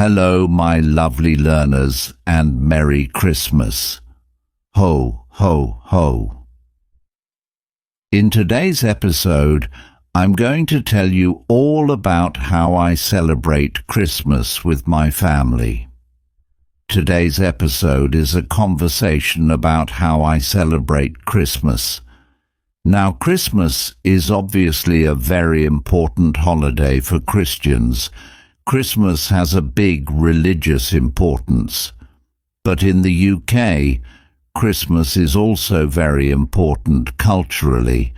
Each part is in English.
Hello, my lovely learners, and Merry Christmas. Ho, ho, ho. In today's episode, I'm going to tell you all about how I celebrate Christmas with my family. Today's episode is a conversation about how I celebrate Christmas. Now, Christmas is obviously a very important holiday for Christians. Christmas has a big religious importance. But in the UK, Christmas is also very important culturally.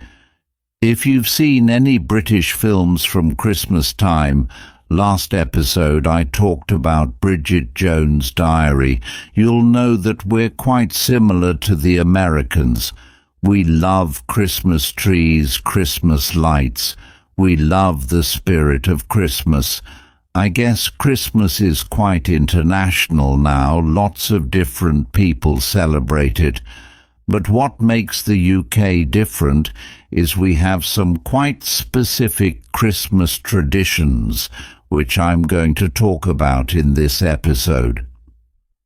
If you've seen any British films from Christmas time, last episode I talked about Bridget Jones' Diary, you'll know that we're quite similar to the Americans. We love Christmas trees, Christmas lights. We love the spirit of Christmas. I guess Christmas is quite international now. Lots of different people celebrate it. But what makes the UK different is we have some quite specific Christmas traditions, which I'm going to talk about in this episode.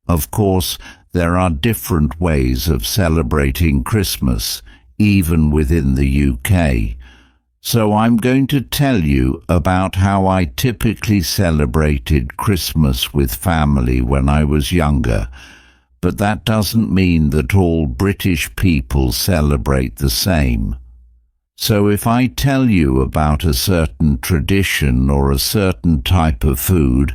Of course, there are different ways of celebrating Christmas, even within the UK. So I'm going to tell you about how I typically celebrated Christmas with family when I was younger. But that doesn't mean that all British people celebrate the same. So if I tell you about a certain tradition or a certain type of food,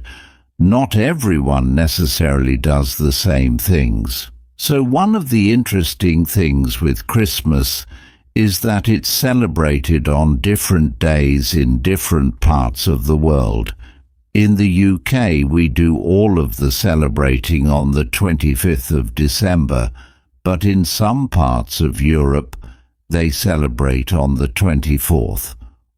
not everyone necessarily does the same things. So one of the interesting things with Christmas is that it's celebrated on different days in different parts of the world. In the UK, we do all of the celebrating on the 25th of December, but in some parts of Europe, they celebrate on the 24th,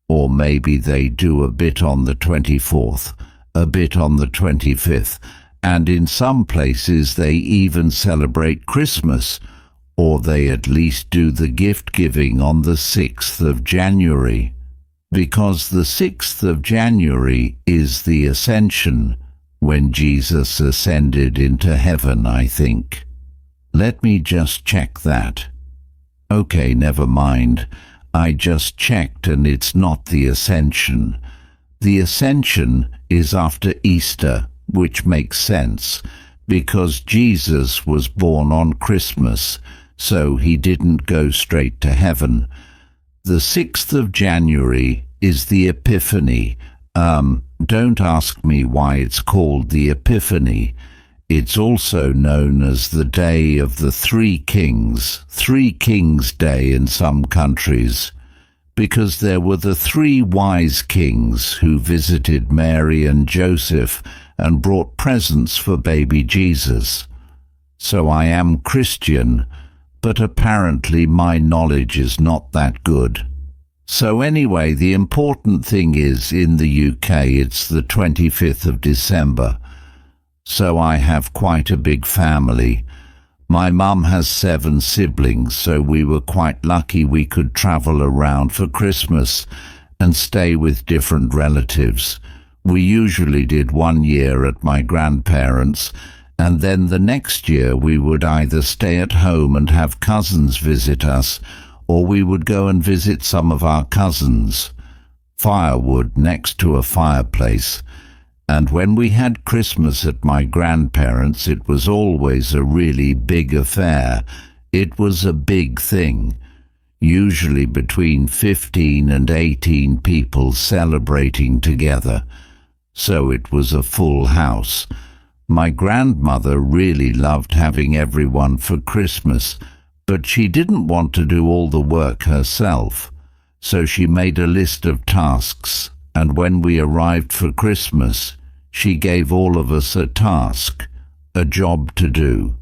or maybe they do a bit on the 24th, a bit on the 25th, and in some places they even celebrate Christmas, or they at least do the gift-giving on the 6th of January. Because the 6th of January is the Ascension, when Jesus ascended into heaven, I think. Let me just check that. Okay, never mind. I just checked and it's not the Ascension. The Ascension is after Easter, which makes sense, because Jesus was born on Christmas, so he didn't go straight to heaven. The 6th of January is the Epiphany. Don't ask me why it's called the Epiphany. It's also known as the Day of the Three Kings Day in some countries, because there were the three wise kings who visited Mary and Joseph and brought presents for baby Jesus. So I am Christian, but apparently my knowledge is not that good. So anyway, the important thing is, in the UK, it's the 25th of December. So I have quite a big family. My mum has 7 siblings, so we were quite lucky we could travel around for Christmas and stay with different relatives. We usually did 1 year at my grandparents', and then the next year we would either stay at home and have cousins visit us, or we would go and visit some of our cousins. Firewood next to a fireplace. And when we had Christmas at my grandparents', it was always a really big affair. It was a big thing. Usually between 15 and 18 people celebrating together. So it was a full house. My grandmother really loved having everyone for Christmas, but she didn't want to do all the work herself. So she made a list of tasks, and when we arrived for Christmas, she gave all of us a task, a job to do.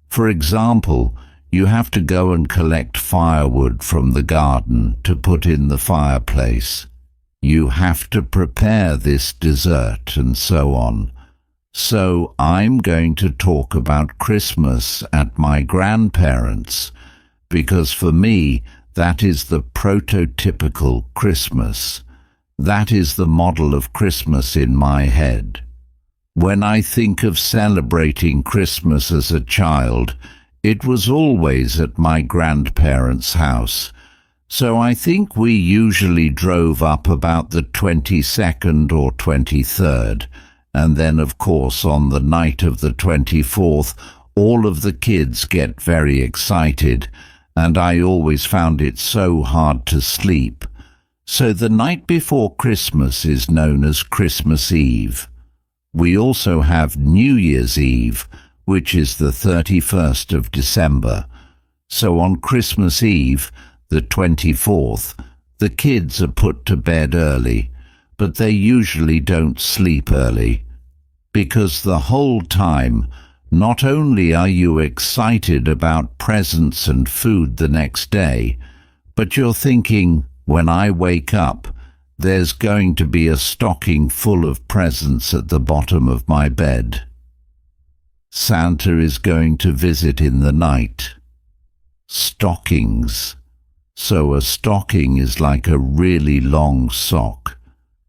For example, you have to go and collect firewood from the garden to put in the fireplace. You have to prepare this dessert, and so on. So I'm going to talk about Christmas at my grandparents', because for me, that is the prototypical Christmas. That is the model of Christmas in my head. When I think of celebrating Christmas as a child, it was always at my grandparents' house. So I think we usually drove up about the 22nd or 23rd, and then of course on the night of the 24th all of the kids get very excited, and I always found it so hard to sleep. So the night before Christmas is known as Christmas Eve. We also have New Year's Eve, which is the 31st of December. So on Christmas Eve, the 24th, the kids are put to bed early, but they usually don't sleep early, because the whole time, not only are you excited about presents and food the next day, but you're thinking, when I wake up, there's going to be a stocking full of presents at the bottom of my bed. Santa is going to visit in the night. Stockings. So a stocking is like a really long sock,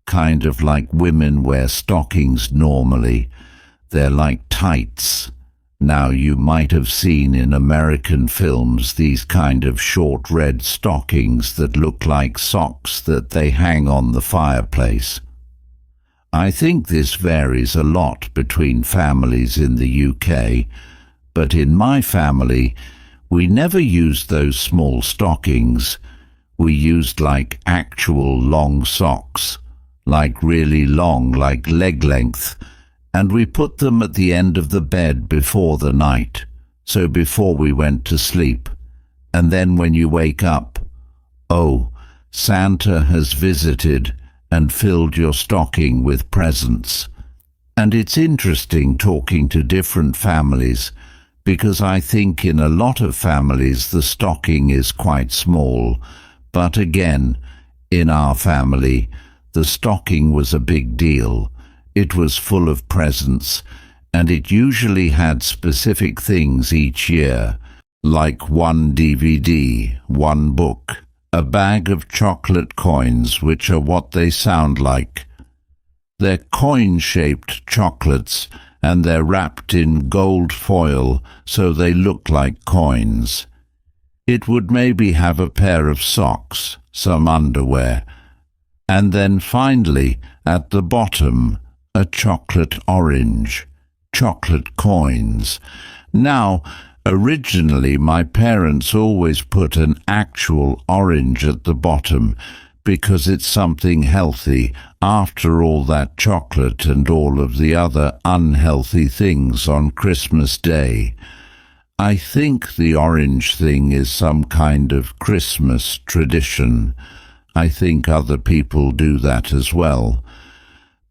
kind of like women wear stockings normally. They're like tights. Now you might have seen in American films these kind of short red stockings that look like socks that they hang on the fireplace. I think this varies a lot between families in the UK, but in my family, we never used those small stockings. We used like actual long socks, like really long, like leg length, and we put them at the end of the bed before the night, so before we went to sleep. And then when you wake up, oh, Santa has visited and filled your stocking with presents. And it's interesting talking to different families, because I think in a lot of families the stocking is quite small, but again, in our family, the stocking was a big deal. It was full of presents, and it usually had specific things each year, like one DVD, one book, a bag of chocolate coins, which are what they sound like. They're coin-shaped chocolates, and they're wrapped in gold foil so they look like coins. It would maybe have a pair of socks, some underwear, and then finally, at the bottom, a chocolate orange, chocolate coins. Now, originally my parents always put an actual orange at the bottom, because it's something healthy after all that chocolate and all of the other unhealthy things on Christmas Day. I think the orange thing is some kind of Christmas tradition. I think other people do that as well.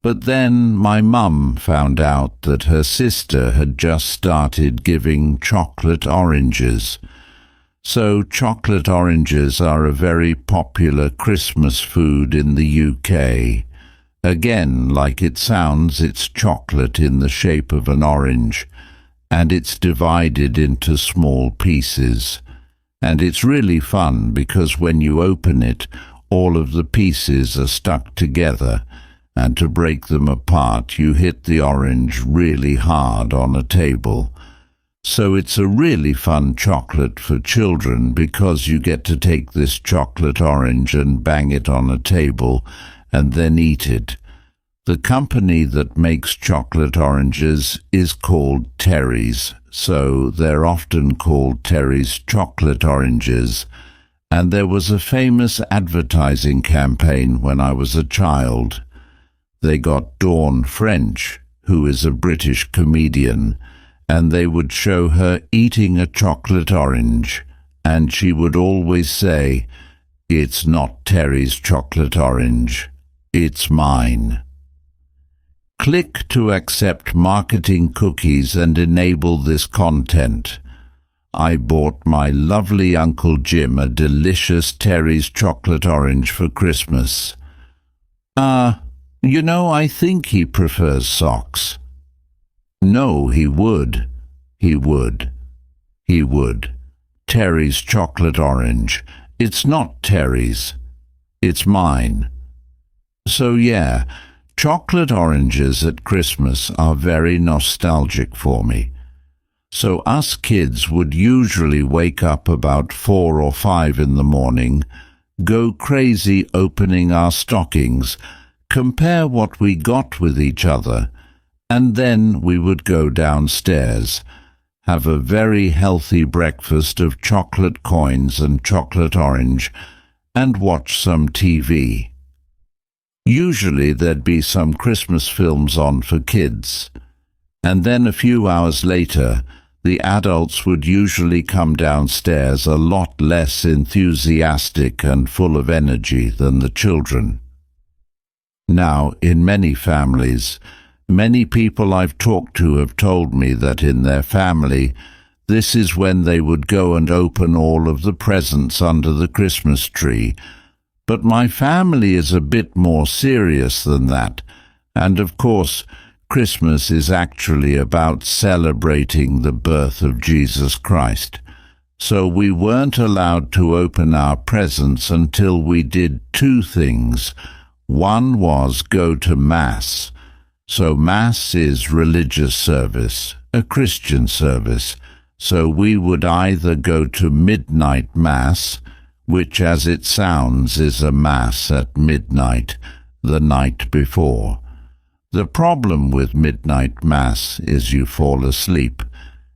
But then my mum found out that her sister had just started giving chocolate oranges. So chocolate oranges are a very popular Christmas food in the UK. Again, like it sounds, it's chocolate in the shape of an orange, and it's divided into small pieces. And it's really fun because when you open it, all of the pieces are stuck together, and to break them apart, you hit the orange really hard on a table. So it's a really fun chocolate for children because you get to take this chocolate orange and bang it on a table and then eat it. The company that makes chocolate oranges is called Terry's, so they're often called Terry's chocolate oranges. And there was a famous advertising campaign when I was a child. They got Dawn French, who is a British comedian, and they would show her eating a chocolate orange, and she would always say, "It's not Terry's chocolate orange, it's mine." Click to accept marketing cookies and enable this content. I bought my lovely Uncle Jim a delicious Terry's chocolate orange for Christmas. I think he prefers socks. No, he would. He would. Terry's chocolate orange. It's not Terry's. It's mine. So yeah, Chocolate oranges at Christmas are very nostalgic for me. So us kids would usually wake up about 4 or 5 in the morning, go crazy opening our stockings, compare what we got with each other, and then we would go downstairs, have a very healthy breakfast of chocolate coins and chocolate orange, and watch some TV. Usually there'd be some Christmas films on for kids, and then a few hours later the adults would usually come downstairs a lot less enthusiastic and full of energy than the children. Now, in many families, many people I've talked to have told me that in their family, this is when they would go and open all of the presents under the Christmas tree. But my family is a bit more serious than that, and of course, Christmas is actually about celebrating the birth of Jesus Christ. So we weren't allowed to open our presents until we did 2 things. One was go to Mass. So Mass is religious service, a Christian service. So we would either go to midnight Mass, which as it sounds is a Mass at midnight, the night before. The problem with midnight Mass is you fall asleep,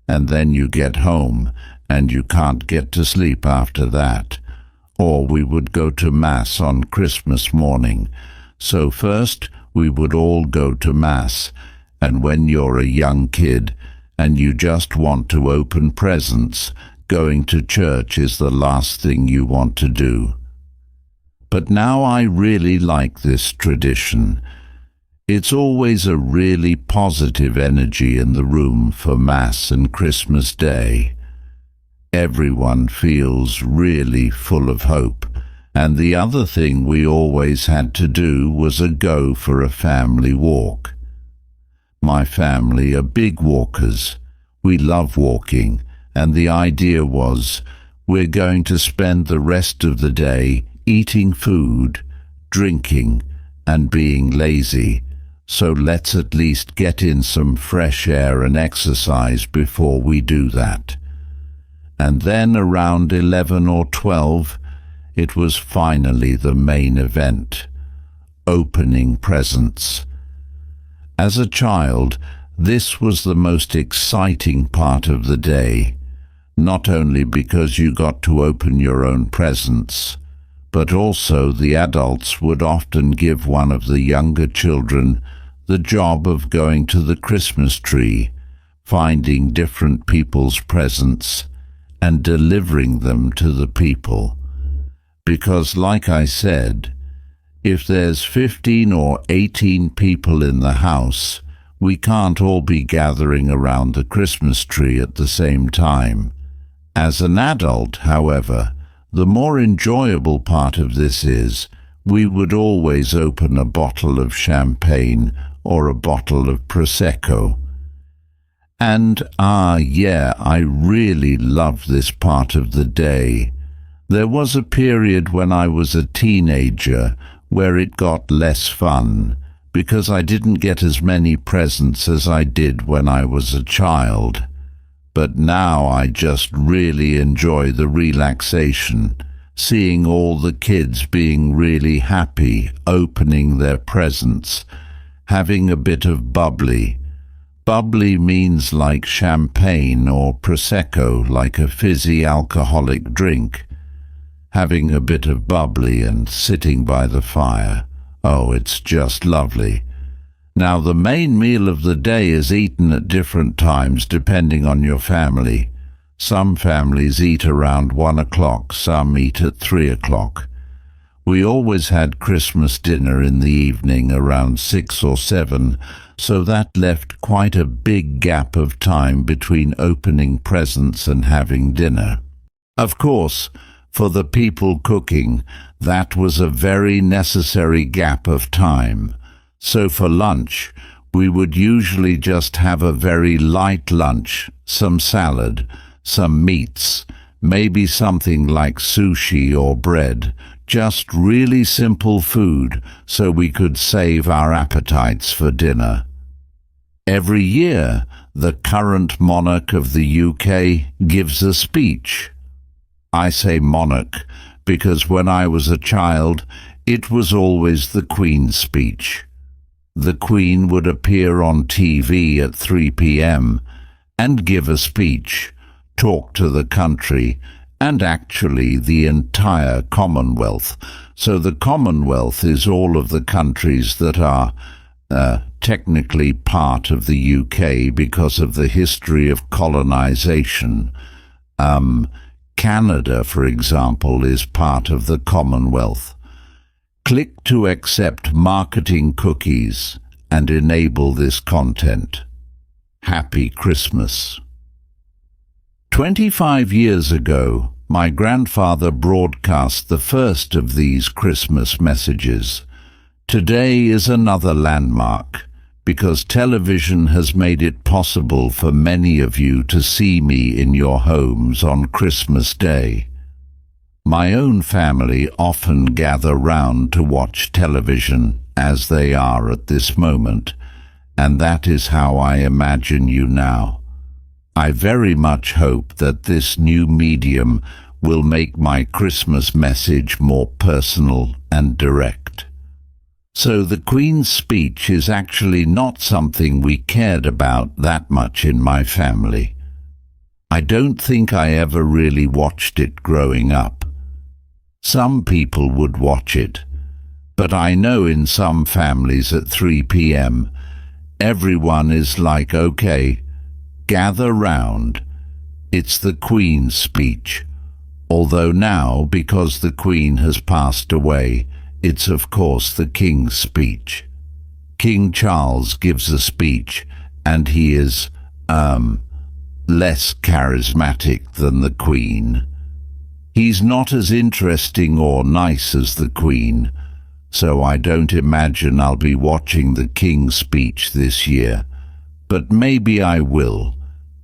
and then you get home, and you can't get to sleep after that. Or we would go to Mass on Christmas morning. So first we would all go to Mass, and when you're a young kid and you just want to open presents, going to church is the last thing you want to do. But now I really like this tradition. It's always a really positive energy in the room for Mass and Christmas Day. Everyone feels really full of hope, and the other thing we always had to do was go for a family walk. My family are big walkers. We love walking, and the idea was we're going to spend the rest of the day eating food, drinking, and being lazy. So let's at least get in some fresh air and exercise before we do that. And then around 11 or 12, it was finally the main event, opening presents. As a child, this was the most exciting part of the day, not only because you got to open your own presents, but also the adults would often give one of the younger children the job of going to the Christmas tree, finding different people's presents, and delivering them to the people. Because, like I said, if there's 15 or 18 people in the house, we can't all be gathering around the Christmas tree at the same time. As an adult, however, the more enjoyable part of this is we would always open a bottle of champagne or a bottle of Prosecco. And, I really love this part of the day. There was a period when I was a teenager where it got less fun, because I didn't get as many presents as I did when I was a child. But now I just really enjoy the relaxation, seeing all the kids being really happy, opening their presents, having a bit of bubbly. Bubbly means like champagne or Prosecco, like a fizzy alcoholic drink. Having a bit of bubbly and sitting by the fire. Oh, it's just lovely. Now, the main meal of the day is eaten at different times depending on your family. Some families eat around 1 o'clock, some eat at 3 o'clock. We always had Christmas dinner in the evening around 6 or 7, so that left quite a big gap of time between opening presents and having dinner. Of course, for the people cooking, that was a very necessary gap of time. So for lunch, we would usually just have a very light lunch, some salad, some meats, maybe something like sushi or bread, just really simple food so we could save our appetites for dinner. Every year, the current monarch of the UK gives a speech. I say monarch because when I was a child, it was always the Queen's speech. The Queen would appear on TV at 3 p.m. and give a speech, talk to the country, and actually the entire Commonwealth. So the Commonwealth is all of the countries that are technically part of the UK because of the history of colonization. Canada, for example, is part of the Commonwealth. Click to accept marketing cookies and enable this content. Happy Christmas. 25 years ago, my grandfather broadcast the first of these Christmas messages. Today is another landmark, because television has made it possible for many of you to see me in your homes on Christmas Day. My own family often gather round to watch television, as they are at this moment, and that is how I imagine you now. I very much hope that this new medium will make my Christmas message more personal and direct. So the Queen's speech is actually not something we cared about that much in my family. I don't think I ever really watched it growing up. Some people would watch it, but I know in some families at 3 p.m. everyone is like, okay, gather round. It's the Queen's speech. Although now, because the Queen has passed away, it's of course the King's speech. King Charles gives a speech, and he is, less charismatic than the Queen. He's not as interesting or nice as the Queen, so I don't imagine I'll be watching the King's speech this year. But maybe I will,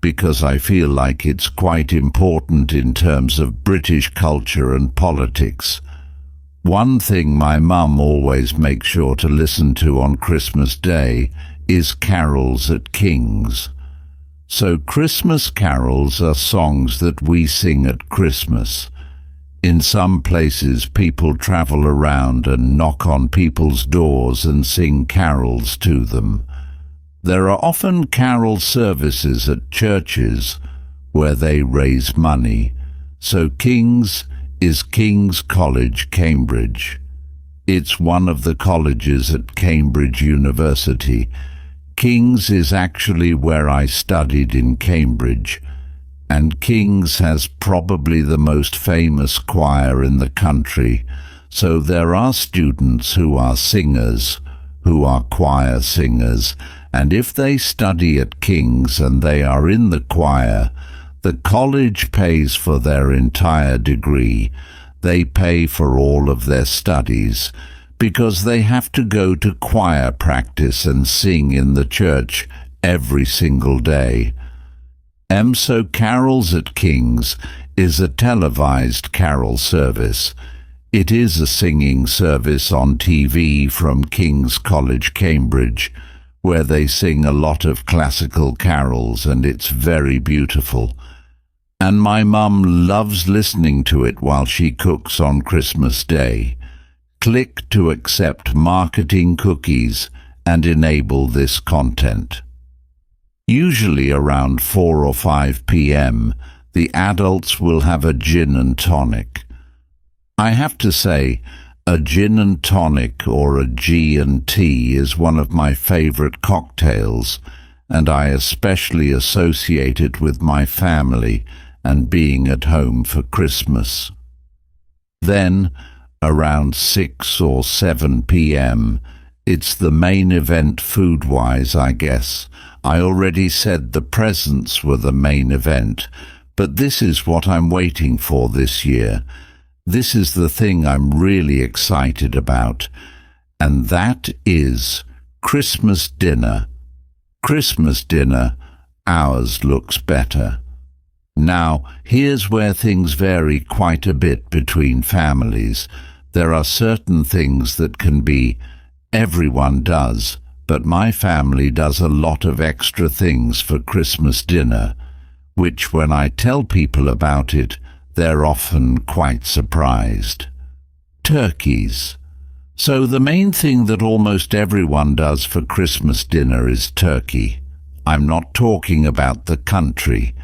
because I feel like it's quite important in terms of British culture and politics. One thing my mum always makes sure to listen to on Christmas Day is carols at King's. So Christmas carols are songs that we sing at Christmas. In some places people travel around and knock on people's doors and sing carols to them. There are often carol services at churches where they raise money. So King's is King's College, Cambridge. It's one of the colleges at Cambridge University. King's is actually where I studied in Cambridge, and King's has probably the most famous choir in the country, so there are students who are singers, who are choir singers, and if they study at King's and they are in the choir, the college pays for their entire degree. They pay for all of their studies, because they have to go to choir practice and sing in the church every single day. So Carols at King's is a televised carol service. It is a singing service on TV from King's College, Cambridge, where they sing a lot of classical carols, and it's very beautiful. And my mum loves listening to it while she cooks on Christmas Day. Click to accept marketing cookies and enable this content. Usually around 4 or 5 p.m., the adults will have a gin and tonic. I have to say, a gin and tonic or a G&T is one of my favorite cocktails, and I especially associate it with my family and being at home for Christmas. Then, around 6 or 7 p.m., it's the main event food-wise, I guess. I already said the presents were the main event, but this is what I'm waiting for this year. This is the thing I'm really excited about, and that is Christmas dinner. Christmas dinner, ours looks better. Now, here's where things vary quite a bit between families, there are certain things that can be everyone does, but my family does a lot of extra things for Christmas dinner, which when I tell people about it, they're often quite surprised. Turkeys. So the main thing that almost everyone does for Christmas dinner is turkey. I'm not talking about the country.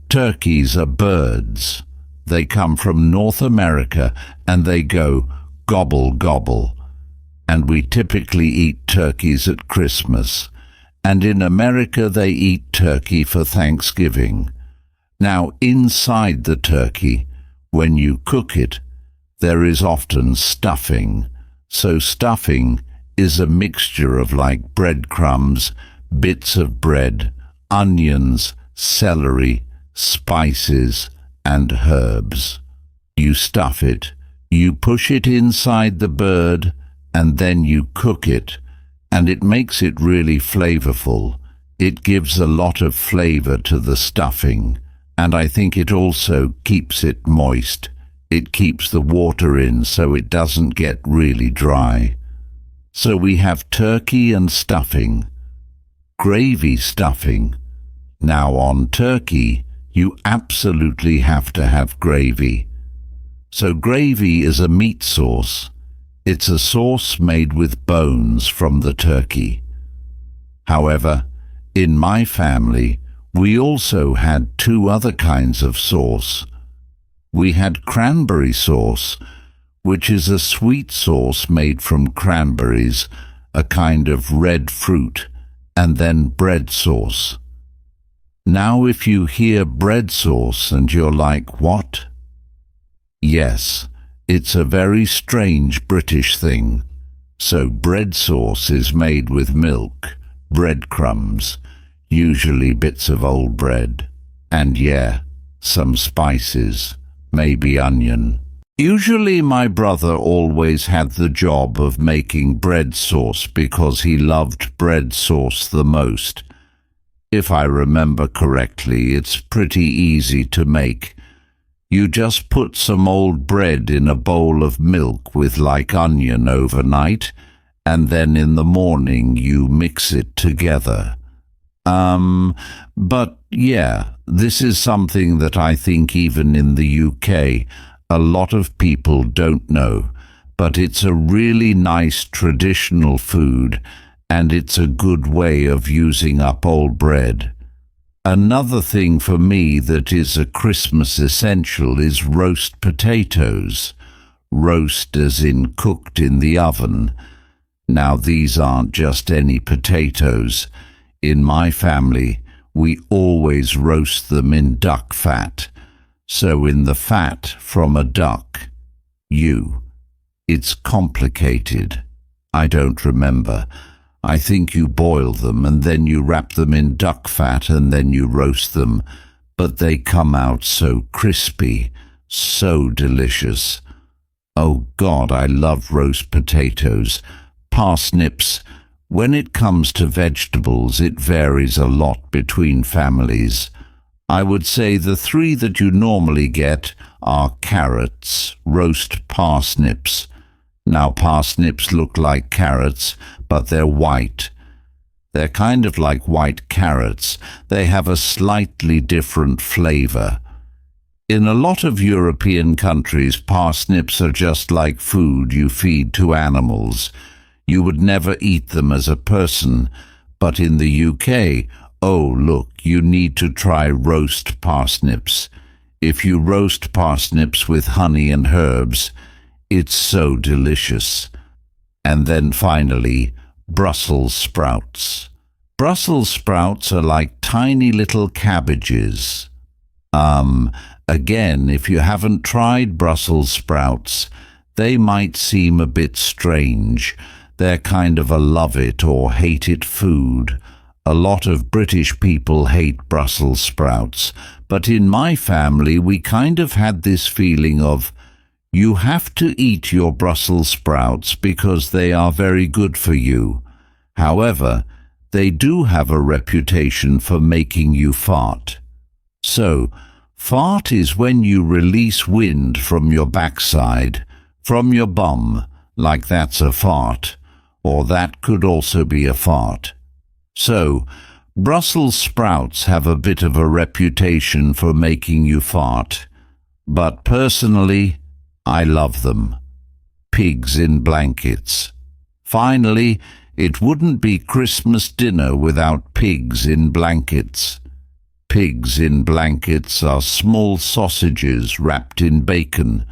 Turkeys are birds. They come from North America and they go gobble gobble. And we typically eat turkeys at Christmas. And in America they eat turkey for Thanksgiving. Now inside the turkey, when you cook it, there is often stuffing. So stuffing is a mixture of like breadcrumbs, bits of bread, onions, celery, spices, and herbs. You stuff it, you push it inside the bird, and then you cook it, and it makes it really flavorful. It gives a lot of flavor to the stuffing, and I think it also keeps it moist. It keeps the water in so it doesn't get really dry. So we have turkey and stuffing. Gravy stuffing. Now on turkey, you absolutely have to have gravy. So gravy is a meat sauce. It's a sauce made with bones from the turkey. However, in my family, we also had two other kinds of sauce. We had cranberry sauce, which is a sweet sauce made from cranberries, a kind of red fruit, and then bread sauce. Now if you hear bread sauce and you're like, what? Yes, it's a very strange British thing. So bread sauce is made with milk, breadcrumbs, usually bits of old bread, and some spices, maybe onion. Usually my brother always had the job of making bread sauce because he loved bread sauce the most. If I remember correctly, it's pretty easy to make. You just put some old bread in a bowl of milk with like onion overnight, and then in the morning you mix it together. But this is something that I think even in the UK a lot of people don't know, but it's a really nice traditional food, and it's a good way of using up old bread. Another thing for me that is a Christmas essential is roast potatoes. Roast as in cooked in the oven. Now these aren't just any potatoes. In my family, we always roast them in duck fat. So in the fat from a duck. It's complicated. I don't remember. I think you boil them and then you wrap them in duck fat and then you roast them, but they come out so crispy, so delicious. Oh God, I love roast potatoes. Parsnips. When it comes to vegetables, it varies a lot between families. I would say the three that you normally get are carrots, roast parsnips. Now parsnips look like carrots, but they're white. They're kind of like white carrots. They have a slightly different flavor. In a lot of European countries, parsnips are just like food you feed to animals. You would never eat them as a person, but in the UK, oh look, you need to try roast parsnips. If you roast parsnips with honey and herbs, it's so delicious. And then finally, Brussels sprouts. Brussels sprouts are like tiny little cabbages. Again, if you haven't tried Brussels sprouts, they might seem a bit strange. They're kind of a love it or hate it food. A lot of British people hate Brussels sprouts, but in my family we kind of had this feeling of, you have to eat your Brussels sprouts because they are very good for you. However, they do have a reputation for making you fart. So, fart is when you release wind from your backside, From your bum, like that's a fart, or that could also be a fart. So, Brussels sprouts have a bit of a reputation for making you fart, but personally, I love them. Pigs in blankets. Finally, it wouldn't be Christmas dinner without pigs in blankets. Pigs in blankets are small sausages wrapped in bacon,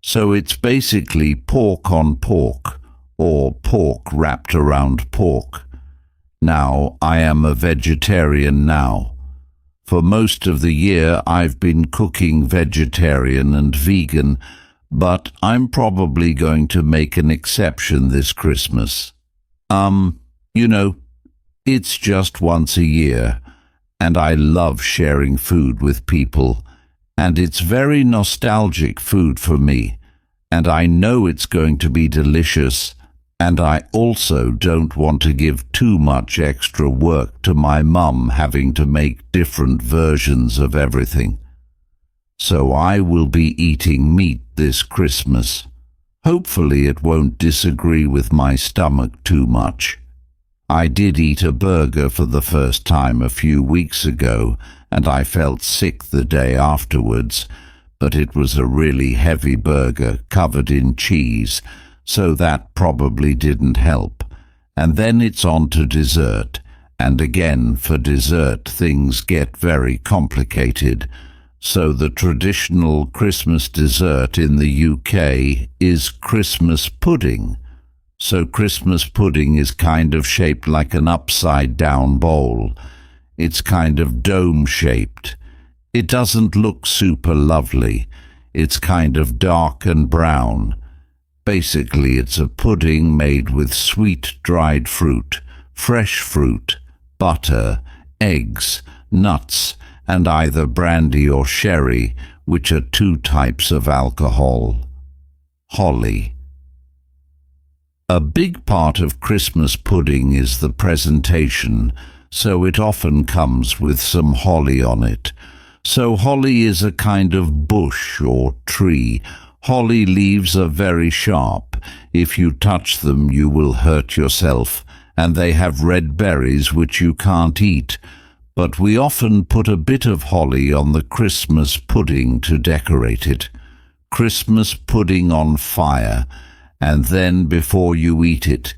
so it's basically pork on pork, or pork wrapped around pork. Now, I am a vegetarian now. For most of the year I've been cooking vegetarian and vegan, but I'm probably going to make an exception this Christmas. It's just once a year, and I love sharing food with people, and it's very nostalgic food for me, and I know it's going to be delicious, and I also don't want to give too much extra work to my mum having to make different versions of everything. So I will be eating meat this Christmas. Hopefully it won't disagree with my stomach too much. I did eat a burger for the first time a few weeks ago, and I felt sick the day afterwards, but it was a really heavy burger covered in cheese, so that probably didn't help. And then it's on to dessert, and again for dessert things get very complicated. So the traditional Christmas dessert in the UK is Christmas pudding. So Christmas pudding is kind of shaped like an upside-down bowl. It's kind of dome-shaped. It doesn't look super lovely. It's kind of dark and brown. Basically, it's a pudding made with sweet dried fruit, fresh fruit, butter, eggs, nuts, and either brandy or sherry, which are two types of alcohol. Holly. A big part of Christmas pudding is the presentation, so it often comes with some holly on it. So holly is a kind of bush or tree. Holly leaves are very sharp. If you touch them, you will hurt yourself, and they have red berries which you can't eat. But we often put a bit of holly on the Christmas pudding to decorate it. Christmas pudding on fire, and then before you eat it,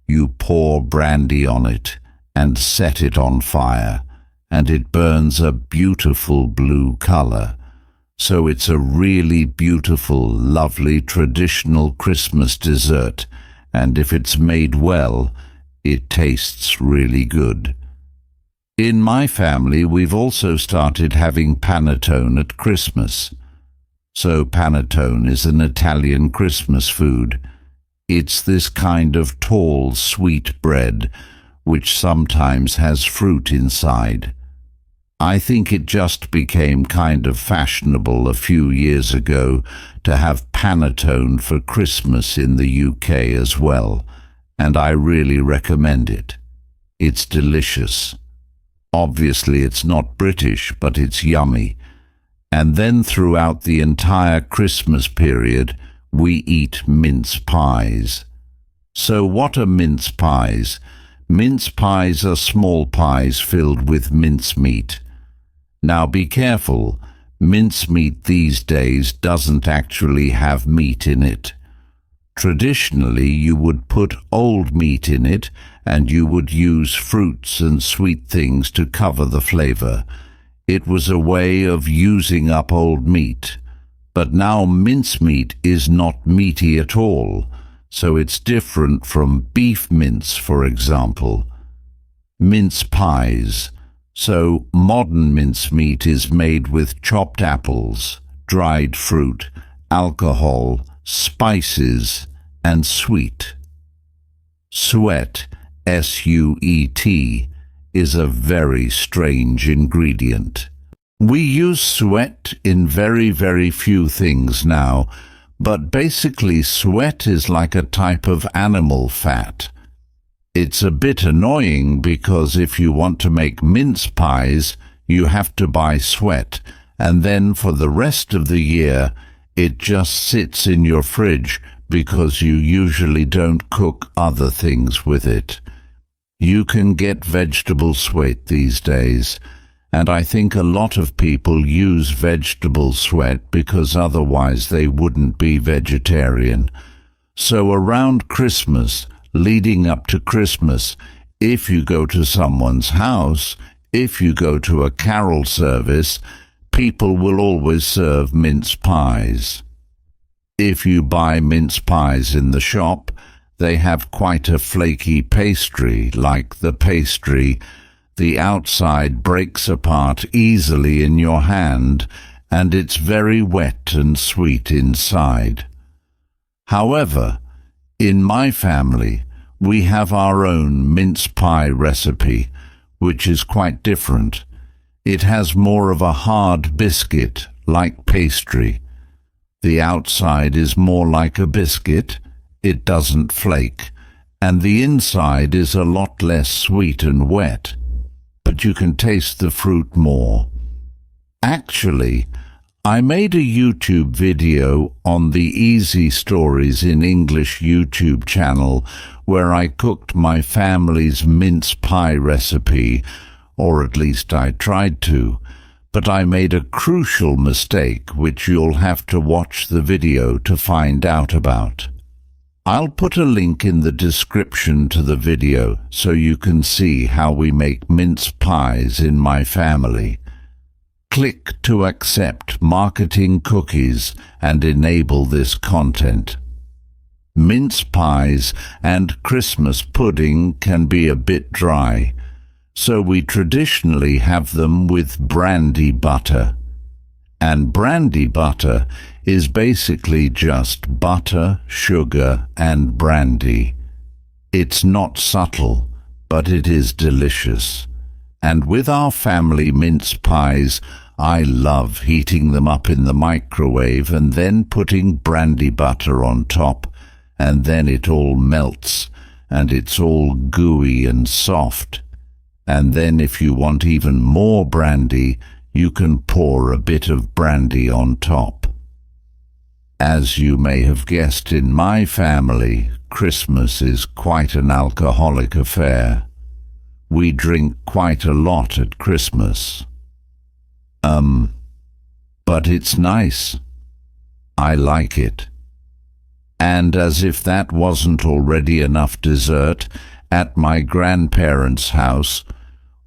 you pour brandy on it and set it on fire, and it burns a beautiful blue color. So it's a really beautiful, lovely, traditional Christmas dessert, and if it's made well, it tastes really good. In my family, we've also started having panettone at Christmas. So panettone is an Italian Christmas food. It's this kind of tall, sweet bread, which sometimes has fruit inside. I think it just became kind of fashionable a few years ago to have panettone for Christmas in the UK as well, and I really recommend it. It's delicious. Obviously it's not British, but it's yummy. And then throughout the entire Christmas period, we eat mince pies. So what are mince pies? Mince pies are small pies filled with mincemeat. Now be careful, mincemeat these days doesn't actually have meat in it. Traditionally, you would put old meat in it, and you would use fruits and sweet things to cover the flavor. It was a way of using up old meat. But now mincemeat is not meaty at all, so it's different from beef mince, for example. Mince pies. So modern mincemeat is made with chopped apples, dried fruit, alcohol, spices, and sweet. Suet, S-U-E-T, is a very strange ingredient. We use suet in very, very few things now, but basically suet is like a type of animal fat. It's a bit annoying because if you want to make mince pies, you have to buy suet, and then for the rest of the year, It just sits in your fridge because you usually don't cook other things with it. You can get vegetable sweat these days, and I think a lot of people use vegetable sweat because otherwise they wouldn't be vegetarian. So around Christmas, leading up to Christmas, if you go to someone's house, if you go to a carol service, people will always serve mince pies. If you buy mince pies in the shop, they have quite a flaky pastry. Like the pastry, the outside breaks apart easily in your hand, and it's very wet and sweet inside. However, in my family, we have our own mince pie recipe, which is quite different. It has more of a hard biscuit, like pastry. The outside is more like a biscuit, it doesn't flake, and the inside is a lot less sweet and wet, but you can taste the fruit more. Actually, I made a YouTube video on the Easy Stories in English YouTube channel where I cooked my family's mince pie recipe, or at least I tried to, but I made a crucial mistake which you'll have to watch the video to find out about. I'll put a link in the description to the video so you can see how we make mince pies in my family. Click to accept marketing cookies and enable this content. Mince pies and Christmas pudding can be a bit dry, so we traditionally have them with brandy butter. And brandy butter is basically just butter, sugar, and brandy. It's not subtle, but it is delicious. And with our family mince pies, I love heating them up in the microwave and then putting brandy butter on top, and then it all melts, and it's all gooey and soft. And then if you want even more brandy, you can pour a bit of brandy on top. As you may have guessed, in my family, Christmas is quite an alcoholic affair. We drink quite a lot at Christmas. But it's nice. I like it. And as if that wasn't already enough dessert, at my grandparents' house,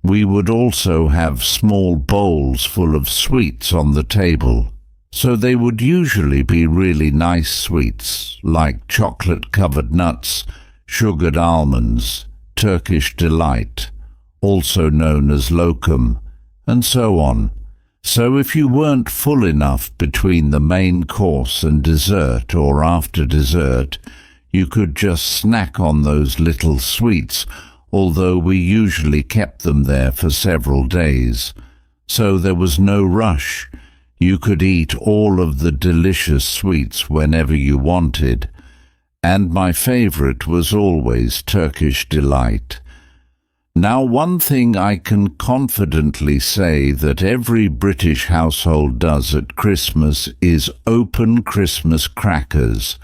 we would also have small bowls full of sweets on the table. So they would usually be really nice sweets, like chocolate-covered nuts, sugared almonds, Turkish delight, also known as lokum, and so on. So if you weren't full enough between the main course and dessert or after dessert, you could just snack on those little sweets, although we usually kept them there for several days. So there was no rush. You could eat all of the delicious sweets whenever you wanted. And my favorite was always Turkish delight. Now, one thing I can confidently say that every British household does at Christmas is open Christmas crackers.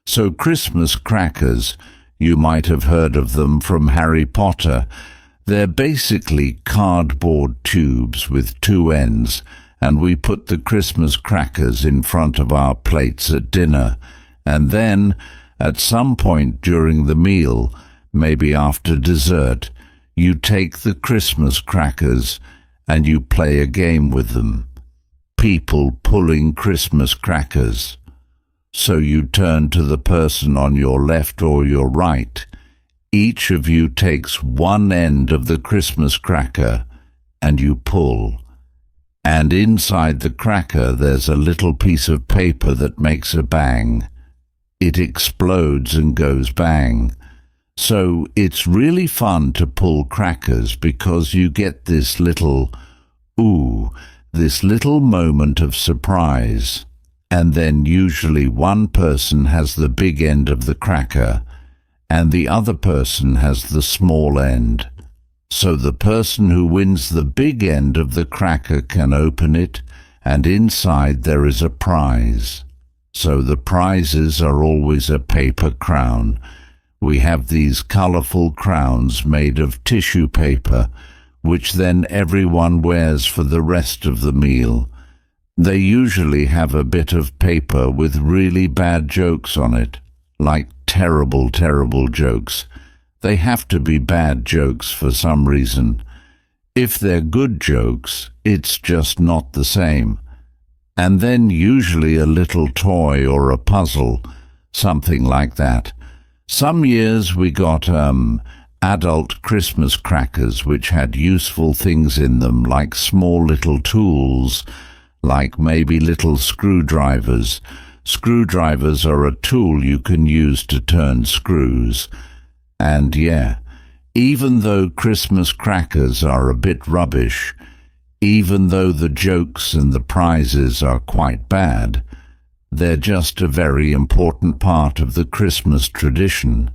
So Christmas crackers, you might have heard of them from Harry Potter. They're basically cardboard tubes with two ends, and we put the Christmas crackers in front of our plates at dinner, and then, at some point during the meal, maybe after dessert, you take the Christmas crackers and you play a game with them. People pulling Christmas crackers. So you turn to the person on your left or your right. Each of you takes one end of the Christmas cracker and you pull. And inside the cracker there's a little piece of paper that makes a bang. It explodes and goes bang. So it's really fun to pull crackers because you get this little ooh, this little moment of surprise. And then usually one person has the big end of the cracker and the other person has the small end. So the person who wins the big end of the cracker can open it, and inside there is a prize. So the prizes are always a paper crown. We have these colourful crowns made of tissue paper, which then everyone wears for the rest of the meal. They usually have a bit of paper with really bad jokes on it, like terrible, terrible jokes. They have to be bad jokes for some reason. If they're good jokes, it's just not the same. And then usually a little toy or a puzzle, something like that. Some years we got adult Christmas crackers which had useful things in them, like small little tools, like maybe little screwdrivers. Screwdrivers are a tool you can use to turn screws. And yeah, even though Christmas crackers are a bit rubbish, even though the jokes and the prizes are quite bad, they're just a very important part of the Christmas tradition.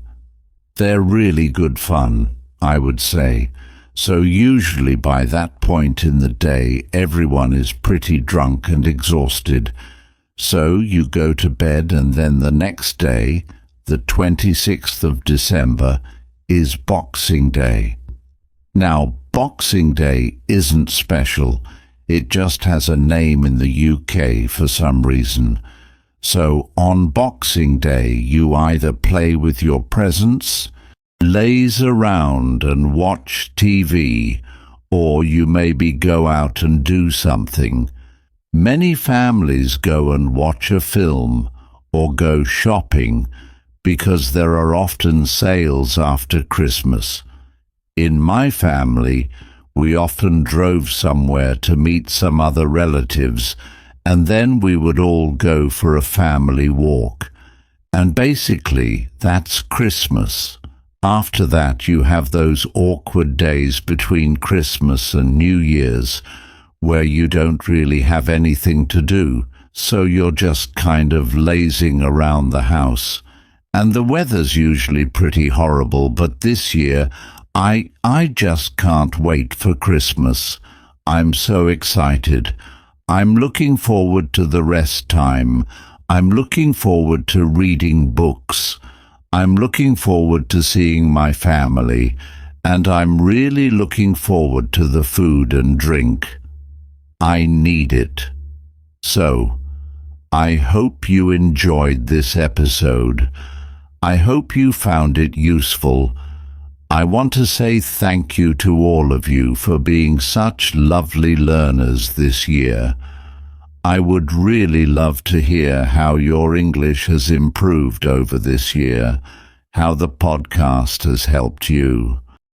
They're really good fun, I would say. So usually by that point in the day, everyone is pretty drunk and exhausted. So you go to bed, and then the next day, the 26th of December, is Boxing Day. Now, Boxing Day isn't special. It just has a name in the UK for some reason. So on Boxing Day, you either play with your presents, laze around and watch TV, or you maybe go out and do something. Many families go and watch a film or go shopping because there are often sales after Christmas. In my family, we often drove somewhere to meet some other relatives, and then we would all go for a family walk. And basically, that's Christmas. After that, you have those awkward days between Christmas and New Year's where you don't really have anything to do, so you're just kind of lazing around the house. And the weather's usually pretty horrible, but this year I just can't wait for Christmas. I'm so excited. I'm looking forward to the rest time. I'm looking forward to reading books. I'm looking forward to seeing my family. And I'm really looking forward to the food and drink. I need it. So, I hope you enjoyed this episode. I hope you found it useful. I want to say thank you to all of you for being such lovely learners this year. I would really love to hear how your English has improved over this year, how the podcast has helped you.